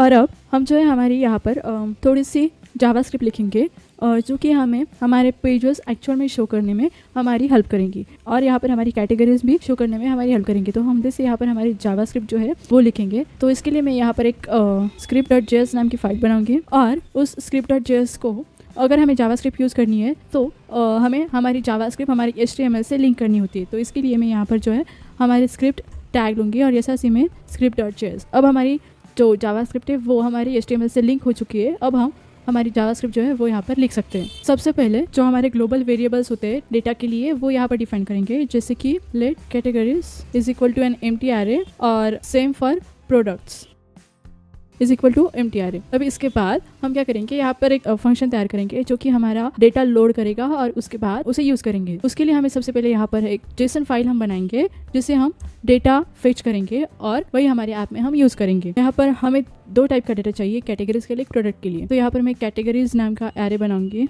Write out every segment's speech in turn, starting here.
और अब हम जो है हमारी यहाँ पर थोड़ी सी जावास्क्रिप्ट लिखेंगे जो कि हमें हमारे पेजेस एक्चुअल में शो करने में हमारी हेल्प करेंगी और यहाँ पर हमारी कैटेगरीज भी शो करने में हमारी हेल्प करेंगी। तो हम जैसे यहाँ पर हमारी जावास्क्रिप्ट जो है वो लिखेंगे। तो इसके लिए मैं यहाँ पर एक script.js नाम की फाइल बनाऊंगी और उस script.js को अगर हमें जावास्क्रिप्ट यूज़ करनी है तो हमें हमारी जावास्क्रिप्ट हमारी HTML से लिंक करनी होती है। तो इसके लिए मैं यहाँ पर जो है हमारी स्क्रिप्ट टैग लूँगी और जैसा सी में script.js। अब हमारी जो जावास्क्रिप्ट है वो हमारी HTML से लिंक हो चुकी है। अब हम हमारी जावास्क्रिप्ट जो है वो यहाँ पर लिख सकते हैं। सबसे पहले जो हमारे ग्लोबल वेरिएबल्स होते हैं डेटा के लिए वो यहाँ पर डिफाइन करेंगे, जैसे कि let categories is equal to an empty array और same for products is equal to empty array. अब इसके बाद हम क्या करेंगे, यहाँ पर एक फंक्शन तैयार करेंगे जो कि हमारा डेटा लोड करेगा और उसके बाद उसे यूज करेंगे। उसके लिए हमें सबसे पहले यहाँ पर एक जेसन फाइल हम बनाएंगे जिसे हम डेटा फेच करेंगे और वही हमारे ऐप में हम यूज करेंगे। यहाँ पर हमें 2 टाइप का डेटा चाहिए, कैटेगरीज के लिए, प्रोडक्ट के लिए। तो यहाँ पर मैं कैटेगरीज नाम का एरे बनाऊंगी।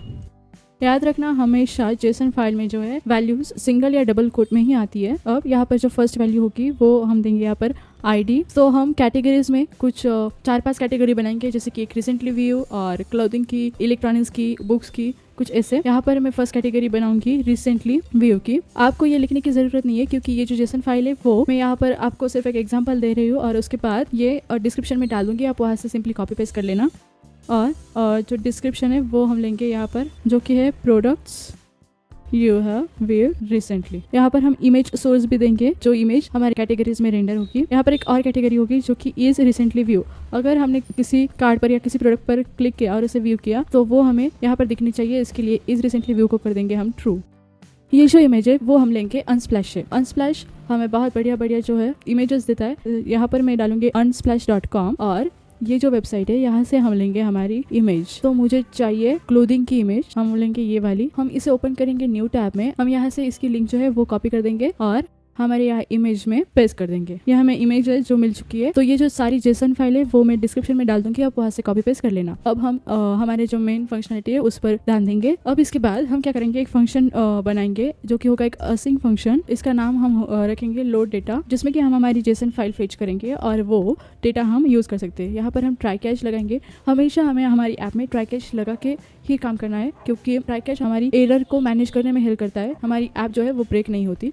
याद रखना हमेशा जेसन फाइल में जो है वैल्यूज सिंगल या डबल कोट में ही आती है। अब यहाँ पर जो फर्स्ट वैल्यू होगी वो हम देंगे यहाँ पर आईडी। तो हम कैटेगरीज में कुछ 4-5 कैटेगरी बनाएंगे, जैसे कि एक रिसेंटली व्यू और क्लोथिंग की, इलेक्ट्रॉनिक्स की, बुक्स की, कुछ ऐसे। यहाँ पर मैं फर्स्ट कैटेगरी बनाऊंगी रिसेंटली व्यू की। आपको ये लिखने की जरूरत नहीं है क्योंकि ये जो जेसन फाइल है वो मैं यहाँ पर आपको सिर्फ एक एग्जांपल दे रही हूँ और उसके बाद ये डिस्क्रिप्शन में डाल दूंगी, आप वहाँ से सिंपली कॉपी पेस्ट कर लेना। और जो डिस्क्रिप्शन है वो हम लेंगे यहाँ पर, जो कि है products you have view recently. यहाँ पर हम इमेज सोर्स भी देंगे, जो इमेज हमारे कैटेगरीज में रेंडर होगी। यहाँ पर एक और कैटेगरी होगी जो कि इज रिसेंटली व्यू। अगर हमने किसी कार्ड पर या किसी प्रोडक्ट पर क्लिक किया और उसे व्यू किया तो वो हमें यहाँ पर दिखनी चाहिए। इसके लिए इज रिसेंटली व्यू को कर देंगे हम ट्रू। ये जो इमेज है वो हम लेंगे अनस्प्लैश से। अनस्प्लैश हमें बहुत बढ़िया जो है इमेजेस देता है। यहाँ पर मैं डालूंगी unsplash.com और ये जो वेबसाइट है यहाँ से हम लेंगे हमारी इमेज। तो मुझे चाहिए क्लोथिंग की इमेज, हम लेंगे ये वाली। हम इसे ओपन करेंगे न्यू टैब में। हम यहाँ से इसकी लिंक जो है वो कॉपी कर देंगे और हमारे यहाँ इमेज में पेस्ट कर देंगे। यह हमें इमेज है जो मिल चुकी है। तो ये जो सारी जेसन फाइल है वो मैं डिस्क्रिप्शन में डाल दूंगी, आप वहाँ से कॉपी पेस्ट कर लेना। अब हम हमारे जो मेन फंक्शनलिटी है उस पर ध्यान देंगे। अब इसके बाद हम क्या करेंगे, एक फंक्शन बनाएंगे जो कि होगा एक असिंक फंक्शन। इसका नाम हम रखेंगे लोड डेटा, जिसमें कि हम हमारी जेसन फाइल फेच करेंगे और वो डेटा हम यूज कर सकते हैं। यहाँ पर हम ट्राई कैच लगाएंगे। हमेशा हमें हमारी ऐप में ट्राई कैच लगा के ही काम करना है क्योंकि ट्राई कैच हमारी एरर को मैनेज करने में हेल्प करता है। हमारी ऐप जो है वो ब्रेक नहीं होती।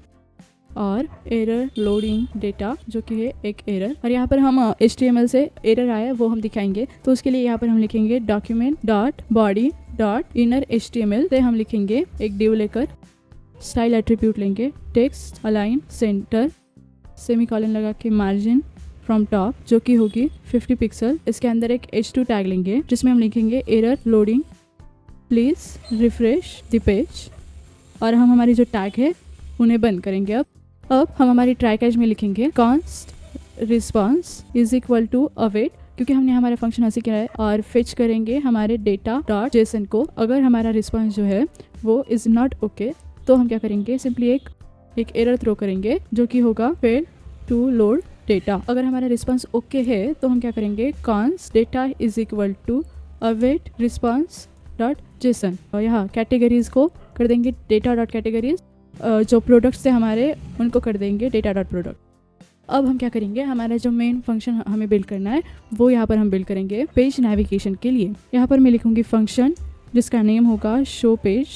और एरर लोडिंग डेटा जो कि है एक एरर, और यहाँ पर हम HTML से एरर आया वो हम दिखाएंगे। तो उसके लिए यहाँ पर हम लिखेंगे document.body.inner.html से हम लिखेंगे एक डिव लेकर, स्टाइल एट्रीब्यूट लेंगे, टेक्स्ट अलाइन सेंटर, सेमीकोलन लगा के मार्जिन फ्रॉम टॉप जो कि होगी 50 पिक्सल। इसके अंदर एक h2 टैग लेंगे जिसमें हम लिखेंगे error loading please refresh the page और हम हमारी जो टैग है उन्हें बंद करेंगे। अब हम हमारी ट्राई कैच में लिखेंगे const response is equal to await, क्योंकि हमने हमारा फंक्शन ऐसे किया है, और फेच करेंगे हमारे डेटा डॉट जेसन को। अगर हमारा रिस्पॉन्स जो है वो इज नॉट ओके तो हम क्या करेंगे, सिंपली एक एरर थ्रो करेंगे जो कि होगा फेल टू लोड डेटा। अगर हमारा रिस्पॉन्स ओके है तो हम क्या करेंगे, const data is equal to await response dot JSON और यहाँ कैटेगरीज को कर देंगे डेटा डॉट कैटेगरीज, जो प्रोडक्ट्स थे हमारे उनको कर देंगे डेटा डॉट प्रोडक्ट। अब हम क्या करेंगे, हमारा जो मेन फंक्शन हमें बिल्ड करना है वो यहाँ पर हम बिल्ड करेंगे पेज नेविगेशन के लिए। यहाँ पर मैं लिखूंगी फंक्शन जिसका नेम होगा शो पेज,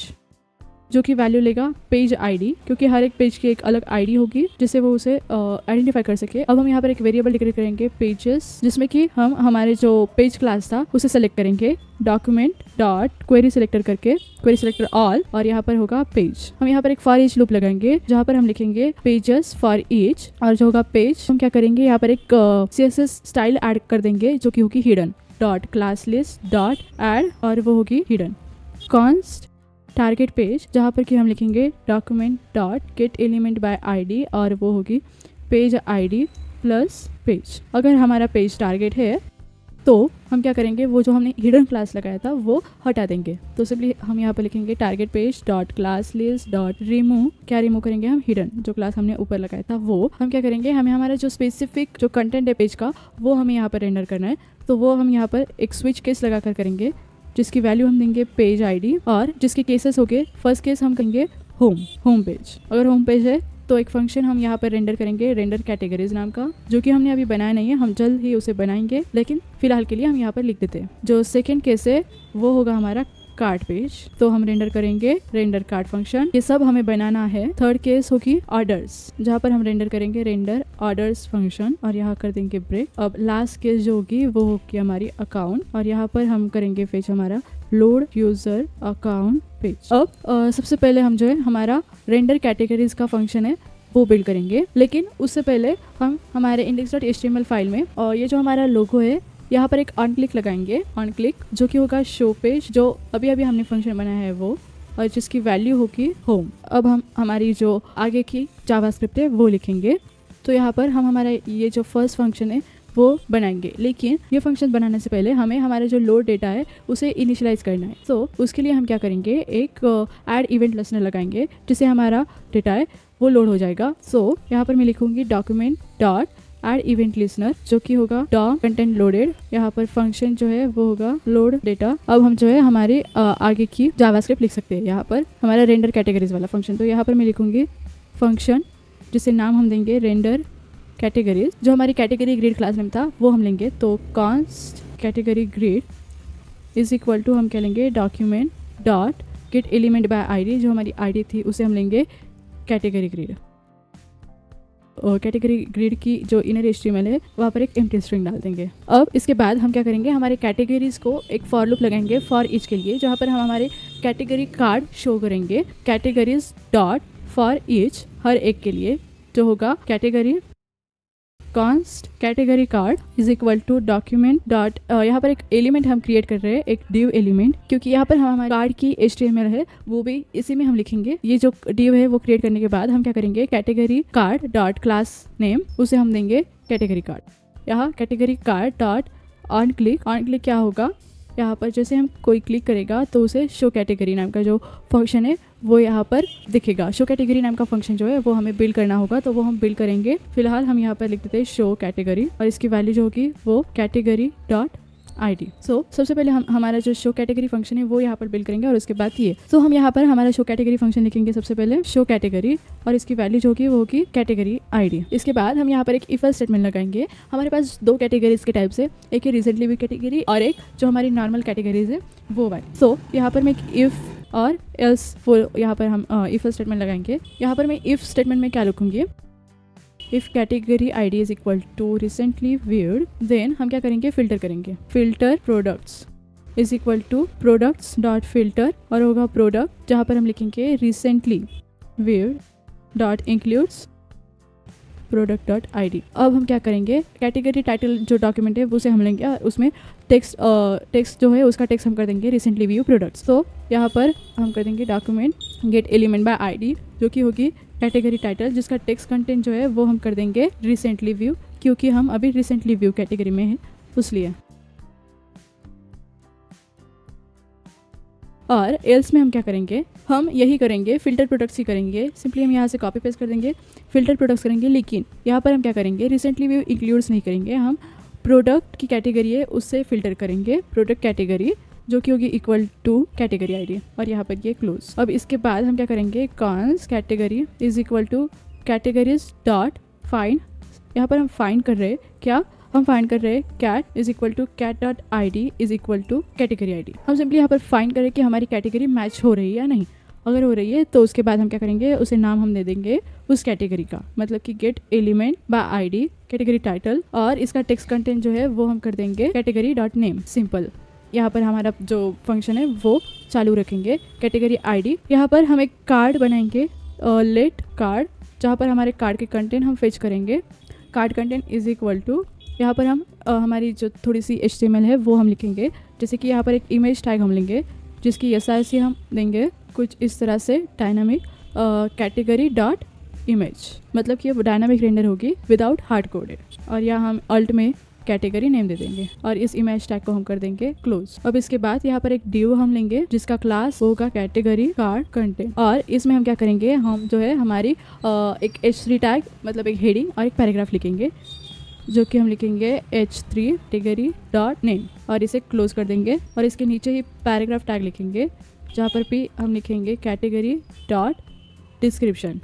जो कि वैल्यू लेगा पेज आईडी, क्योंकि हर एक पेज की एक अलग आईडी होगी जिससे वो उसे आइडेंटिफाई कर सके। अब हम यहाँ पर एक वेरिएबल डिक्लेयर करेंगे पेजेस, जिसमें कि हम हमारे जो पेज क्लास था उसे सेलेक्ट करेंगे, डॉक्यूमेंट डॉट क्वेरी सिलेक्टर करके क्वेरी सिलेक्टर ऑल, और यहाँ पर होगा पेज। हम यहाँ पर एक फॉर ईच लूप लगाएंगे जहाँ पर हम लिखेंगे पेजेस फॉर ईच, और जो होगा पेज हम क्या करेंगे, यहाँ पर एक CSS स्टाइल ऐड कर देंगे जो कि होगी hidden dot class list dot add, और वो होगी हिडन। कॉन्स्ट टारगेट पेज जहाँ पर कि हम लिखेंगे document dot get element by ID, और वो होगी पेज आईडी प्लस पेज। अगर हमारा पेज टारगेट है तो हम क्या करेंगे, वो जो हमने हिडन क्लास लगाया था वो हटा देंगे। तो सिंपली हम यहाँ पर लिखेंगे target page dot class list dot remove, क्या रिमूव करेंगे हम, हिडन जो क्लास हमने ऊपर लगाया था वो। हम क्या करेंगे, हमें हमारा जो स्पेसिफिक जो कंटेंट है पेज का वो हमें यहाँ पर रेंडर करना है। तो वो हम यहाँ पर एक स्विच केस लगा कर करेंगे जिसकी वैल्यू हम देंगे पेज आईडी, और जिसके केसेस हो गए, फर्स्ट केस हम कहेंगे होम पेज। अगर होम पेज है तो एक फंक्शन हम यहाँ पर रेंडर करेंगे रेंडर कैटेगरीज नाम का, जो कि हमने अभी बनाया नहीं है, हम जल्द ही उसे बनाएंगे, लेकिन फिलहाल के लिए हम यहाँ पर लिख देते हैं। जो सेकेंड केस है वो होगा हमारा कार्ड पेज, तो हम रेंडर करेंगे रेंडर कार्ड फंक्शन। ये सब हमें बनाना है। थर्ड केस होगी ऑर्डर्स, जहाँ पर हम रेंडर करेंगे रेंडर ऑर्डर्स फंक्शन और यहाँ कर देंगे ब्रेक। अब लास्ट केस जो होगी वो होगी हमारी अकाउंट, और यहाँ पर हम करेंगे फेच हमारा लोड यूजर अकाउंट पेज। अब सबसे पहले हम जो है हमारा रेंडर कैटेगरीज का फंक्शन है वो बिल्ड करेंगे, लेकिन उससे पहले हम हमारे index.html फाइल में और ये जो हमारा लोगो है यहाँ पर एक ऑन क्लिक लगाएंगे, ऑन क्लिक जो कि होगा शो पेज, जो अभी अभी हमने फंक्शन बनाया है वो, और जिसकी वैल्यू होगी होम। अब हम हमारी जो आगे की जावास्क्रिप्ट है वो लिखेंगे। तो यहाँ पर हम हमारा ये जो फर्स्ट फंक्शन है वो बनाएंगे, लेकिन ये फंक्शन बनाने से पहले हमें हमारा जो लोड डेटा है उसे इनिशियलाइज करना है। तो उसके लिए हम क्या करेंगे, एक ऐड इवेंट लिसनर लगाएंगे जिससे हमारा डेटा है वो लोड हो जाएगा। सो यहाँ पर मैं लिखूंगी document dot add event listener, जो कि होगा डॉम कंटेंट लोडेड। यहाँ पर फंक्शन जो है वो होगा लोड डेटा। अब हम जो है हमारे आगे की जावास्क्रिप्ट लिख सकते हैं। यहाँ पर हमारा रेंडर कैटेगरीज वाला फंक्शन, तो यहाँ पर मैं लिखूंगी फंक्शन जिसे नाम हम देंगे रेंडर कैटेगरीज। जो हमारी कैटेगरी ग्रेड क्लास नेम था वो हम लेंगे, तो const category grade is equal to हम क्या लेंगे document dot get element by ID, जो हमारी आईडी थी उसे हम लेंगे कैटेगरी ग्रेड। और कैटेगरी ग्रिड की जो इनर HTML है वहाँ पर एक एम्प्टी स्ट्रिंग डाल देंगे। अब इसके बाद हम क्या करेंगे, हमारे कैटेगरीज को एक फॉर लूप लगाएंगे फॉर ईच के लिए, जहाँ पर हम हमारे कैटेगरी कार्ड शो करेंगे कैटेगरीज डॉट फॉर ईच, हर एक के लिए, जो होगा category const category card is equal to document dot, यहाँ पर एक एलिमेंट हम क्रिएट कर रहे हैं, एक डिव एलिमेंट, क्योंकि यहाँ पर हमारे कार्ड की HTML है वो भी इसी में हम लिखेंगे। ये जो डिव है वो क्रिएट करने के बाद हम क्या करेंगे, category card dot class name उसे हम देंगे कैटेगरी कार्ड। यहाँ category card dot on click क्या होगा, यहाँ पर जैसे हम कोई क्लिक करेगा तो उसे शो कैटेगरी नाम का जो फंक्शन है वो यहाँ पर दिखेगा। शो कैटेगरी नाम का फंक्शन जो है वो हमें बिल्ड करना होगा, तो वो हम बिल्ड करेंगे। फिलहाल हम यहाँ पर लिख देते हैं शो कैटेगरी, और इसकी वैल्यू जो होगी वो कैटेगरी डॉट ID। सो सबसे पहले हम हमारा जो शो कैटेगरी फंक्शन है वो यहाँ पर बिल्ड करेंगे, और उसके बाद ये हम यहाँ पर हमारा शो कैटेगरी फंक्शन लिखेंगे। सबसे पहले शो कैटेगरी और इसकी वैल्यू जो होगी वो होगी कैटेगरी ID। इसके बाद हम यहाँ पर एक इफ स्टेटमेंट लगाएंगे। हमारे पास दो कैटेगरीज के टाइप से, एक है रिसेंटली व्यू कैटेगरी और एक जो हमारी नॉर्मल कैटेगरीज है वो वाली। सो यहाँ पर मैं इफ और एल्स यहाँ पर हम इफ स्टेटमेंट लगाएंगे। यहाँ पर मैं इफ स्टेटमेंट में क्या लिखूंगी, if category ID is equal to recently viewed, then हम क्या करेंगे, फिल्टर करेंगे, filter products is equal to products dot filter, और होगा प्रोडक्ट जहाँ पर हम लिखेंगे recently viewed dot includes product dot ID। अब हम क्या करेंगे, कैटेगरी टाइटल जो डॉक्यूमेंट है उसे हम लेंगे और उसमें टेक्स्ट जो है उसका टेक्स्ट हम कर देंगे रिसेंटली व्यू प्रोडक्ट्स। तो यहाँ पर हम कर देंगे document gate element bye ID, जो कि होगी कैटेगरी टाइटल, जिसका टेक्स्ट कंटेंट जो है वो हम कर देंगे रिसेंटली व्यू, क्योंकि हम अभी रिसेंटली व्यू कैटेगरी में हैं उसलिए। और एल्स में हम क्या करेंगे, हम यही करेंगे, फिल्टर प्रोडक्ट्स ही करेंगे। सिंपली हम यहाँ से कॉपी पेस्ट कर देंगे, फिल्टर प्रोडक्ट्स करेंगे, लेकिन यहाँ पर हम क्या करेंगे, रिसेंटली व्यू इंक्लूड्स नहीं करेंगे, हम प्रोडक्ट की कैटेगरी है उससे फिल्टर करेंगे प्रोडक्ट कैटेगरी, जो कि होगी इक्वल टू कैटेगरी ID, और यहाँ पर ये क्लोज। अब इसके बाद हम क्या करेंगे, cons category is equal two categories dot find, यहाँ पर हम फाइंड कर रहे हैं क्या, हम फाइंड कर रहे हैं cat is equal to cat dot ID is equal to category ID। हम सिंपली यहाँ पर फाइंड करें कि हमारी कैटेगरी मैच हो रही है या नहीं। अगर हो रही है तो उसके बाद हम क्या करेंगे, उसे नाम हम दे देंगे उस कैटेगरी का, मतलब कि gate element bye ID category title, और इसका टेक्स्ट कंटेंट जो है वो हम कर देंगे कैटेगरी डॉट नेम। सिंपल। यहाँ पर हमारा जो फंक्शन है वो चालू रखेंगे कैटेगरी ID। यहाँ पर हम एक कार्ड बनाएंगे लेट कार्ड, जहाँ पर हमारे कार्ड के कंटेंट हम फेच करेंगे। Card content is equal to, यहाँ पर हम हमारी जो थोड़ी सी HTML है वो हम लिखेंगे, जैसे कि यहाँ पर एक इमेज टैग हम लेंगे जिसकी SRC हम देंगे कुछ इस तरह से डायनामिक कैटेगरी डॉट इमेज, मतलब कि ये डायनामिक रेंडर होगी विदाउट हार्ड कोडेड, और यहाँ हम अल्ट में कैटेगरी नेम दे देंगे और इस इमेज टैग को हम कर देंगे क्लोज। अब इसके बाद यहाँ पर एक डिव हम लेंगे जिसका क्लास होगा कैटेगरी कार्ड कंटेंट, और इसमें हम क्या करेंगे, हम जो है हमारी एक H3 टैग मतलब एक हेडिंग और एक पैराग्राफ लिखेंगे, जो कि हम लिखेंगे H3 कैटेगरी डॉट नेम, और इसे क्लोज कर देंगे। और इसके नीचे ही पैराग्राफ टैग लिखेंगे जहाँ पर भी हम लिखेंगे कैटेगरी डॉट डिस्क्रिप्शन,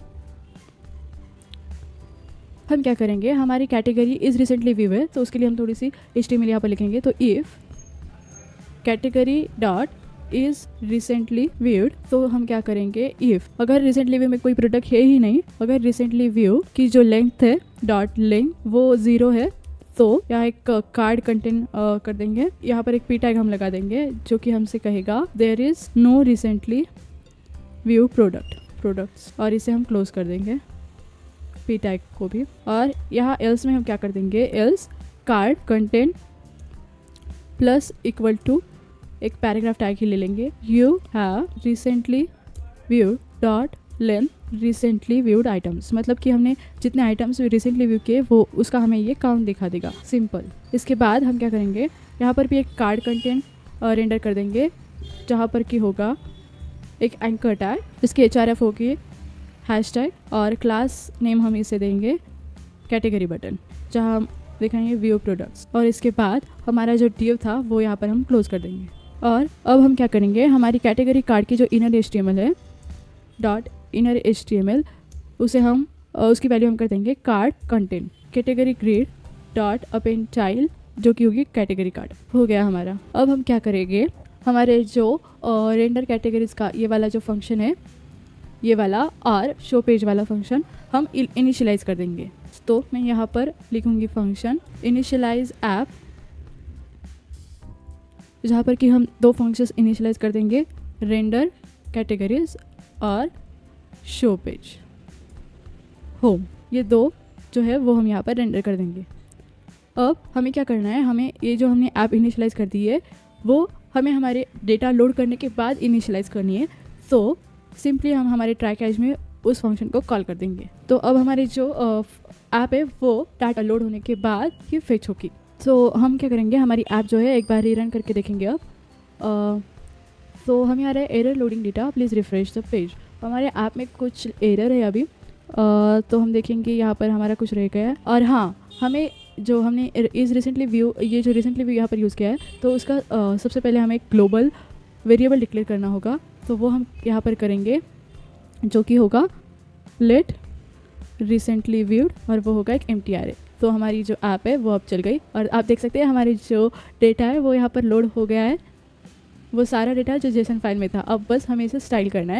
हम क्या करेंगे, हमारी कैटेगरी इज़ रिसेंटली व्यू है, तो उसके लिए हम थोड़ी सी HTML यहाँ पर लिखेंगे। तो if category dot is recently viewed, तो हम क्या करेंगे, इफ़ अगर रिसेंटली व्यू में कोई प्रोडक्ट है ही नहीं, अगर रिसेंटली व्यू की जो लेंथ है डॉट लेंथ वो 0 है, तो यहाँ एक कार्ड कंटेंट कर देंगे। यहाँ पर एक p टैग हम लगा देंगे जो कि हमसे कहेगा there is no recently view products, और इसे हम क्लोज कर देंगे p टैग को भी। और यहाँ एल्स में हम क्या कर देंगे, else card content plus equal to एक पैराग्राफ टैग ही ले लेंगे, you have recently viewed dot length recently viewed items, मतलब कि हमने जितने आइटम्स रिसेंटली व्यू किए वो उसका हमें ये काउंट दिखा देगा, सिंपल। इसके बाद हम क्या करेंगे, यहाँ पर भी एक कार्ड कंटेंट रेंडर कर देंगे जहाँ पर कि होगा एक एंकर टैग, इसकी HRF होगी हैशटैग, और क्लास नेम हम इसे देंगे कैटेगरी बटन, जहाँ हम दिखाएंगे व्यू प्रोडक्ट्स। और इसके बाद हमारा जो div था वो यहाँ पर हम क्लोज कर देंगे। और अब हम क्या करेंगे, हमारी कैटेगरी कार्ड की जो इनर HTML है डॉट इनर HTML, उसे हम उसकी वैल्यू हम कर देंगे card content category grid dot append child, जो कि होगी कैटेगरी कार्ड। हो गया हमारा। अब हम क्या करेंगे, हमारे जो रेंडर कैटेगरीज का ये वाला जो फंक्शन है, ये वाला और शो पेज वाला फंक्शन हम इनिशियलाइज कर देंगे। तो मैं यहाँ पर लिखूँगी फंक्शन इनिशियलाइज ऐप, जहाँ पर कि हम दो फंक्शंस इनिशियलाइज कर देंगे, रेंडर कैटेगरीज और शो पेज होम, ये दो जो है वो हम यहाँ पर रेंडर कर देंगे। अब हमें क्या करना है, हमें ये जो हमने ऐप इनिशियलाइज कर दी है वो हमें हमारे डेटा लोड करने के बाद इनिशियलाइज करनी है। तो सिंपली हम हमारे ट्राई कैच में उस फंक्शन को कॉल कर देंगे। तो अब हमारे जो ऐप है वो डाटा लोड होने के बाद ये फेच होगी। तो हम क्या करेंगे, हमारी ऐप जो है एक बार रीरन करके देखेंगे। अब तो हमें आ रहा है error loading data, please refresh the page. हमारे ऐप में कुछ एरर है अभी, तो हम देखेंगे यहाँ पर हमारा कुछ रह गया है। और हाँ, हमें जो हमने इज़ रिसेंटली व्यू, ये जो रिसेंटली व्यू यहाँ पर यूज़ किया है, तो उसका सबसे पहले हमें ग्लोबल वेरिएबल डिक्लेयर करना होगा। तो वो हम यहाँ पर करेंगे जो कि होगा लेट रिसेंटली व्यूड, और वो होगा एक एम्प्टी array। तो हमारी जो ऐप है वो अब चल गई, और आप देख सकते हैं हमारी जो डेटा है वो यहाँ पर लोड हो गया है, वो सारा डेटा जो जेसन फाइल में था। अब बस हमें इसे स्टाइल करना है।